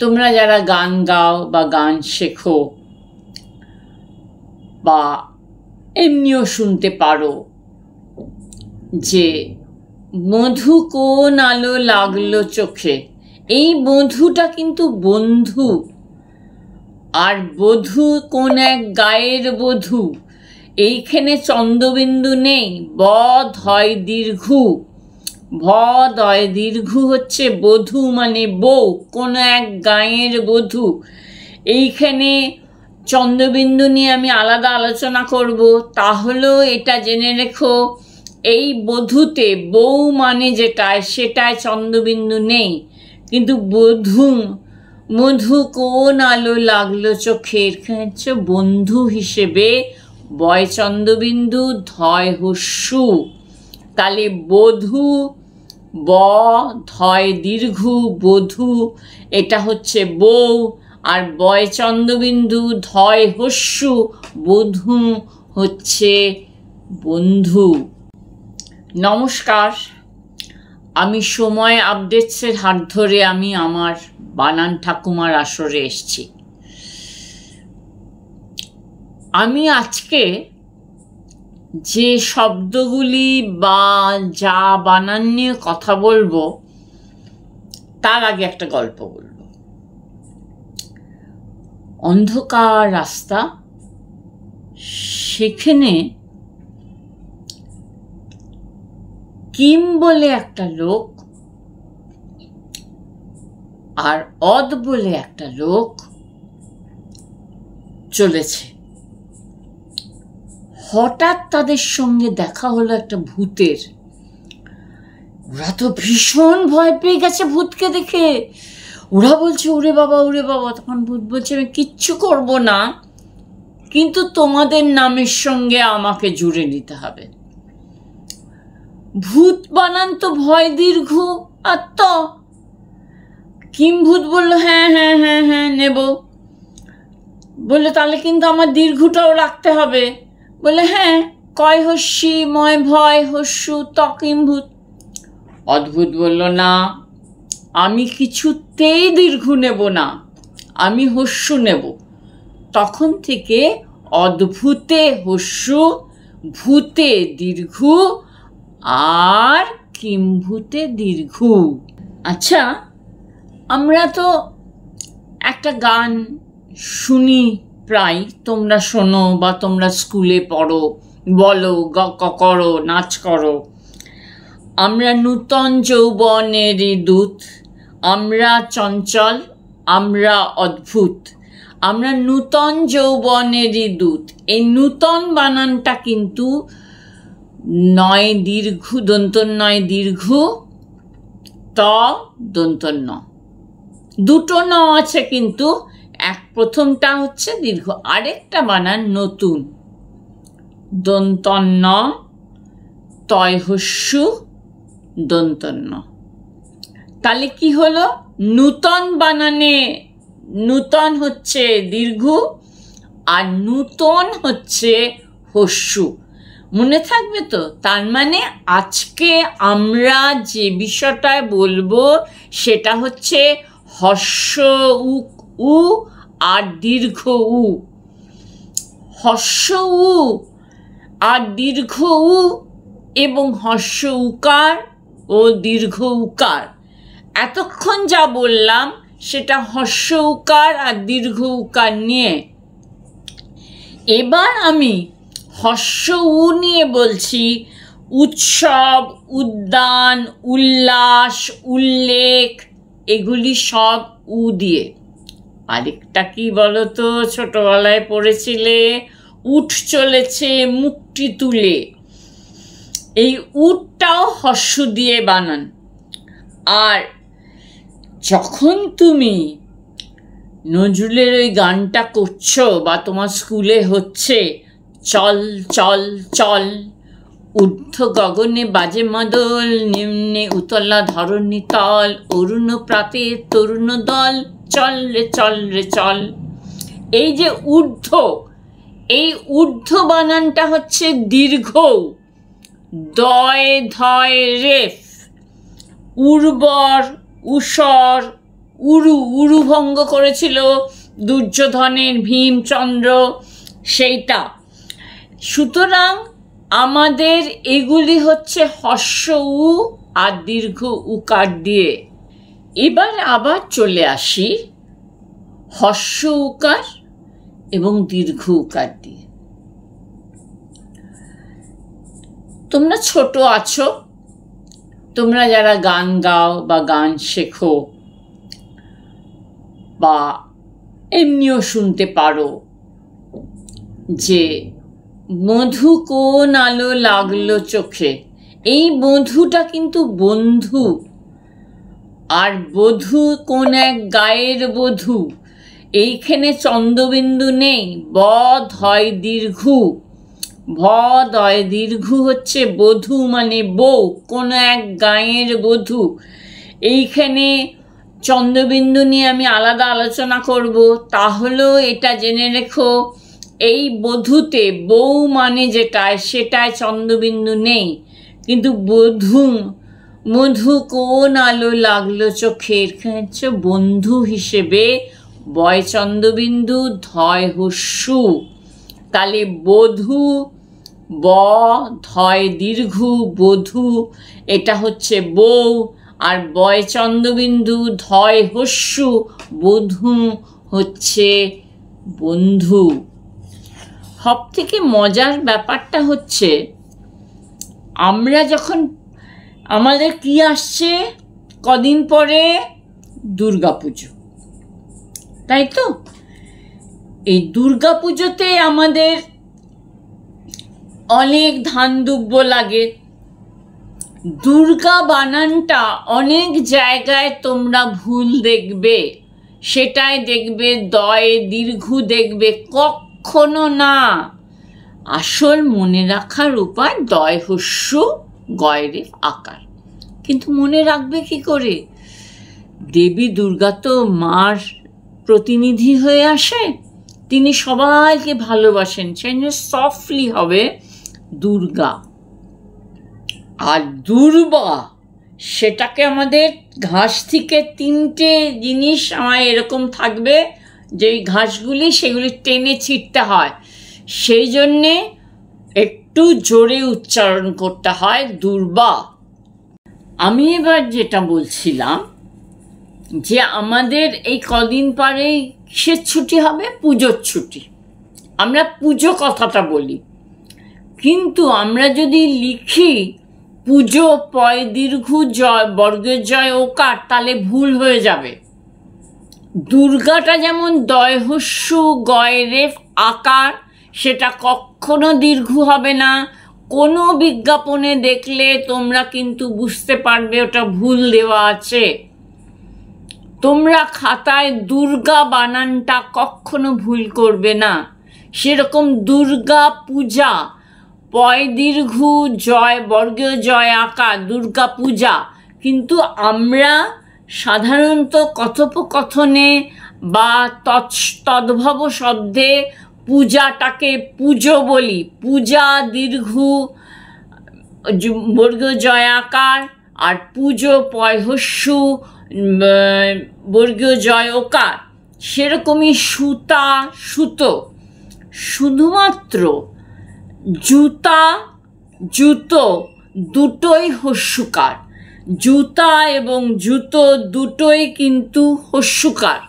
তোমরা যারা গান গাও বা গান শেখো বা এমনিও শুনতে পারো যে মধু কোন আলো লাগলো চোখে, এই মধুটা কিন্তু বন্ধু। আর বধূ কোন এক গায়ের বধূ, এইখানে চন্দ্রবিন্দু নেই, বধ হয় দীর্ঘ, ভদ হয় দীর্ঘ হচ্ছে বধূ মানে বউ, কোন এক গায়ের বধূ। এইখানে চন্দ্রবিন্দু নিয়ে আমি আলাদা আলোচনা করব, তাহলেও এটা জেনে রেখো এই বধূতে বউ মানে যেটায় সেটায় চন্দ্রবিন্দু নেই, কিন্তু বধূ মধু কোন আলো লাগলো চোখে, এখানে হচ্ছে বন্ধু হিসেবে বয় চন্দ্রবিন্দু ধয় হস্যু। তাহলে বধূ ব ধয় দীর্ঘ বধূ, এটা হচ্ছে বউ, আর বয় চন্দ্রবিন্দু ধয় হস্যু বধূ হচ্ছে বন্ধু। নমস্কার, আমি সময় আপডেটসের হাত ধরে আমি আমার বানান ঠাকুমার আসরে এসেছি। আমি আজকে যে শব্দগুলি বা যা বানান নিয়ে কথা বলবো তার আগে একটা গল্প বলবো। অন্ধকার রাস্তা, সেখানে কিম বলে একটা লোক আর অদ বলে একটা লোক চলেছে। হঠাৎ তাদের সঙ্গে দেখা হলো একটা ভূতের। ওরা তো ভীষণ ভয় পেয়ে গেছে ভূতকে দেখে। ওরা বলছে ওরে বাবা ওরে বাবা। তখন ভূত বলছে আমি কিচ্ছু করব না, কিন্তু তোমাদের নামের সঙ্গে আমাকে জুড়ে নিতে হবে। ভূত বানান তো ভয় দীর্ঘ, আর তো কিম ভূত বললো হ্যাঁ হ্যাঁ হ্যাঁ হ্যাঁ নেব। বললো তাহলে কিন্তু আমার দীর্ঘটাও রাখতে হবে। বলে হ্যাঁ, কয় হস্যি ময় ভয় হস্যু তকিম ভূত। অদ্ভুত বলল না, আমি কিছুতেই দীর্ঘ নেব না, আমি হস্যু নেব। তখন থেকে অদ্ভুতে হস্যু, ভূতে দীর্ঘ আর কিম্ভূতে দীর্ঘ। আচ্ছা, আমরা তো একটা গান শুনি প্রায়, তোমরা শোনো বা তোমরা স্কুলে পড়ো, বলো করো, নাচ করো। আমরা নূতন যৌবনেরই দূত, আমরা চঞ্চল, আমরা অদ্ভুত, আমরা নূতন যৌবনেরই দূত। এই নূতন বানানটা কিন্তু নয় দীর্ঘ, দন্ত নয় দীর্ঘ, ত দন্ত ন, দুটো ন আছে, কিন্তু প্রথমটা হচ্ছে দীর্ঘ, আরেকটা বানান নতুন, দন্তন্য তয় হস্যু দন্তন্য। তাহলে কি হলো, নূতন বানানে নূতন হচ্ছে দীর্ঘ আর নূতন হচ্ছে হস্যু। মনে থাকবে তো? তার মানে আজকে আমরা যে বিষয়টায় বলবো সেটা হচ্ছে হস্য উ আর দীর্ঘ উ, হস্য উ আর দীর্ঘ উ এবং হস্য উকার ও দীর্ঘ উকার। এতক্ষণ যা বললাম সেটা হস্য উকার আর দীর্ঘ উকার নিয়ে। এবার আমি হস্য উ নিয়ে বলছি, উৎসব, উদ্যান, উল্লাস, উল্লেখ, এগুলি সব উ দিয়ে। আরেকটা কি বলো তো, ছোটবেলায় পড়েছিলে, উঠ চলেছে মুখটি তুলে, এই উটটাও হস্য দিয়ে বানান। আর যখন তুমি নজরুলের ওই গানটা করছো বা তোমার স্কুলে হচ্ছে, চল চল চল, ঊর্ধ্ব গগনে বাজে মাদল, নিম্নে উতলা ধরণী তল, অরুণ প্রাতে তরুণ দল, চল রে চল রে চল। এই যে ঊর্ধ্ব, এই ঊর্ধ্ব বানানটা হচ্ছে দীর্ঘ, দয় ধয় রেফ, উর্বর উষর উরু ভঙ্গ করেছিল দুর্যোধনের ভীমচন্দ্র, সেইটা। সুতরাং আমাদের এগুলি হচ্ছে হর্ষ উ আর দীর্ঘ উকার দিয়ে। এবার আবার চলে আসি হর্ষ উকার এবং দীর্ঘ উকার দিয়ে। তোমরা ছোট আছো, তোমরা যারা গান গাও বা গান শেখো বা এমনিও শুনতে পারো যে মধু কোন আলো লাগলো চোখে, এই মধুটা কিন্তু বন্ধু, আর বধূ কোন এক গায়ের বধূ, এইখানে চন্দ্রবিন্দু নেই, বধ হয় দীর্ঘ, ভদ হয় দীর্ঘ হচ্ছে বধূ মানে বউ, কোন এক গায়ের বধূ। এইখানে চন্দ্রবিন্দু নিয়ে আমি আলাদা আলোচনা করব, তাহলেও এটা জেনে রেখো এই বধূতে বউ মানে যেটায় সেটায় চন্দ্রবিন্দু নেই, কিন্তু মধু কোন আলো লাগলো চোখে, এখানে হচ্ছে বন্ধু হিসেবে বয় চন্দ্রবিন্দু, ধয় হস্যু। তাহলে বধূ ব ধয় দীর্ঘ বধূ, এটা হচ্ছে বউ, আর বয় চন্দ্রবিন্দু ধয় হস্যু বধূ হচ্ছে বন্ধু। সব থেকে মজার ব্যাপারটা হচ্ছে আমরা যখন, আমাদের কি আসছে কদিন পরে, দুর্গাপুজো, তাই তো? এই দুর্গাপুজোতে আমাদের অনেক ধান দুব্য লাগে। দুর্গা বানানটা অনেক জায়গায় তোমরা ভুল দেখবে, সেটাই দেখবে দয় দীর্ঘ দেখবে, কখনো না। আসল মনে রাখার উপায় দয় হস্য গয়রে আকার। কিন্তু মনে রাখবে কি করে? দেবী দুর্গা তো মার প্রতিনিধি হয়ে আসে, তিনি সবাইকে ভালোবাসেন, সেই জন্য সফটলি হবে দুর্গা। আর দুর্বা, সেটাকে আমাদের ঘাস থেকে তিনটে জিনিস আমার এরকম থাকবে, যে ঘাসগুলি সেগুলি টেনে ছিঁড়তে হয়, সেই জন্যে একটু জোরে উচ্চারণ করতে হয় দুর্বা। আমি এবার যেটা বলছিলাম যে আমাদের এই কদিন পরেই কিসের ছুটি হবে? পুজোর ছুটি। আমরা পুজো কথাটা বলি, কিন্তু আমরা যদি লিখি পুজো পয় দীর্ঘ জয় বর্গের জয় ওকার, তাহলে ভুল হয়ে যাবে। দুর্গাটা যেমন দয় হস্য গয় রেফ আকার, সেটা কখনো দীর্ঘ হবে না। কোনো বিজ্ঞাপনে দেখলে তোমরা কিন্তু বুঝতে পারবে ওটা ভুল দেওয়া আছে। তোমরা খাতায় দুর্গা বানানটা কখনো ভুল করবে না। সেরকম দুর্গা পূজা পয় দীর্ঘ জয় বর্গীয় জয় আকার, দুর্গা পূজা। কিন্তু আমরা সাধারণত কথোপকথনে বা তদ্ভব শব্দে পূজাটাকে পুজো বলি। পূজা দীর্ঘ বর্গীয় জয় আকার, আর পুজো পয় হস্য বর্গীয় জয় ওকার। সেরকমই সুতা সুতো। শুধুমাত্র জুতা জুতো দুটোই হস্যকার, জুতা এবং জুতো দুটোই কিন্তু হস্যকার।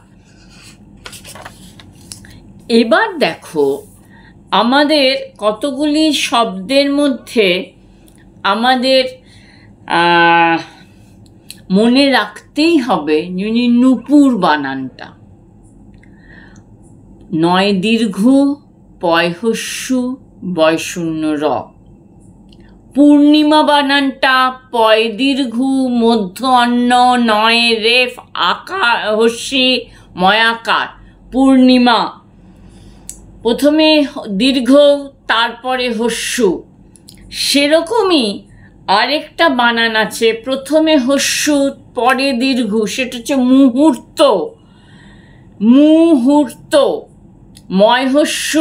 এবার দেখো আমাদের কতগুলি শব্দের মধ্যে আমাদের মনে রাখতেই হবে, যেমন নূপুর বানানটা, নয় দীর্ঘ পয় হস্য বয় শূন্য র। পূর্ণিমা বানানটা পয় দীর্ঘ মধ্য অন্ন নয় রেফ আকার হস্যি ময়াকার, পূর্ণিমা। প্রথমে দীর্ঘ তারপরে হস্য। সেরকমই আরেকটা বানান আছে, প্রথমে হস্য পরে দীর্ঘ, সেটা হচ্ছে মুহূর্ত। মুহূর্ত ময় হস্য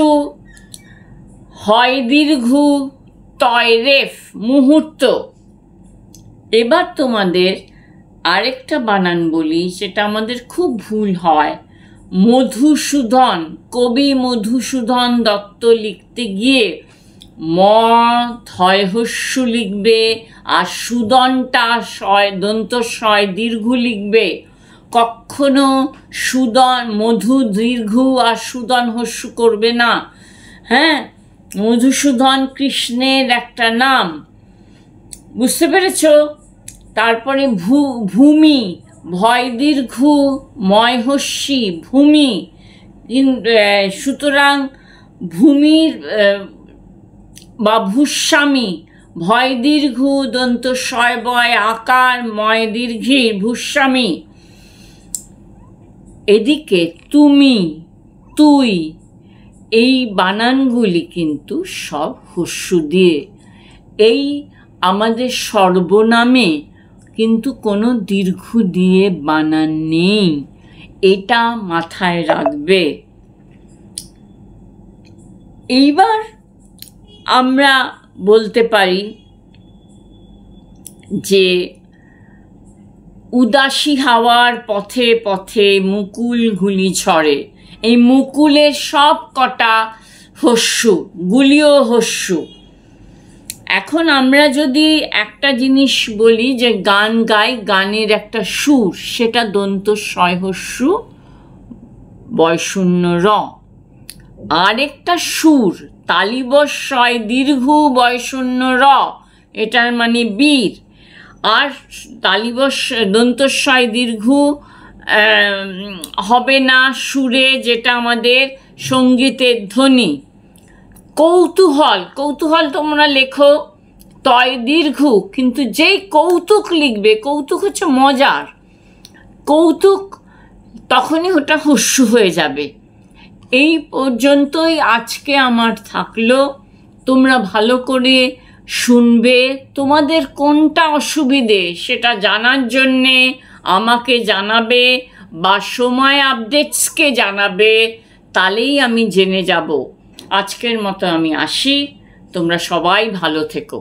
হয় দীর্ঘ তয় রেফ মুহূর্ত। এবার তোমাদের আরেকটা বানান বলি, সেটা আমাদের খুব ভুল হয়। মধুসূদন, কবি মধুসূদন দত্ত লিখতে গিয়ে ম থয়হস্য লিখবে, আর সুদনটা দন্ত শয় দীর্ঘ লিখবে। কখনো সুদন মধু দীর্ঘ আর সুদন হস্য করবে না। হ্যাঁ, মধুসূদন কৃষ্ণের একটা নাম, বুঝতে পেরেছ? তারপরে ভূমি, ভয় দীর্ঘ ময়হস্যি ভূমি। সুতরাং ভূমির বা ভূস্বামী, ভয় দীর্ঘ দন্ত শয় বয় আকার ময় দীর্ঘী ভূস্বামী। এদিকে তুমি, তুই, এই বানানগুলি কিন্তু সব হস্য দিয়ে। এই আমাদের সর্বনামে কিন্তু কোনো দীর্ঘ দিয়ে বানান নেই, এটা মাথায় রাখবে। এইবার আমরা বলতে পারি যে উদাসী হাওয়ার পথে পথে মুকুলগুলি ঝরে। এই মুকুলের সব কটা হস্য, গুলিও হস্য। এখন আমরা যদি একটা জিনিস বলি যে গান গাই, গানের একটা সুর, সেটা দন্ত শয় হস্য বয়শূন্য র। আরেকটা সুর তালিবশ শয় দীর্ঘ বয়শূন্য র, এটার মানে বীর। আর তালিবশ দন্তস্বয় দীর্ঘ হবে না সুরে, যেটা আমাদের সঙ্গীতের ধ্বনি। কৌতূহল, কৌতূহল তোমরা লেখো তয় দীর্ঘ, কিন্তু যেই কৌতুক লিখবে, কৌতুক হচ্ছে মজার কৌতুক, তখনই ওটা হস্য হয়ে যাবে। এই পর্যন্তই আজকে আমার থাকলো। তোমরা ভালো করে শুনবে, তোমাদের কোনটা অসুবিধে সেটা জানার জন্যে আমাকে জানাবে বা সময় আপডেটসকে জানাবে, তাহলেই আমি জেনে যাব। আজকের মতো আমি আসি, তোমরা সবাই ভালো থেকো।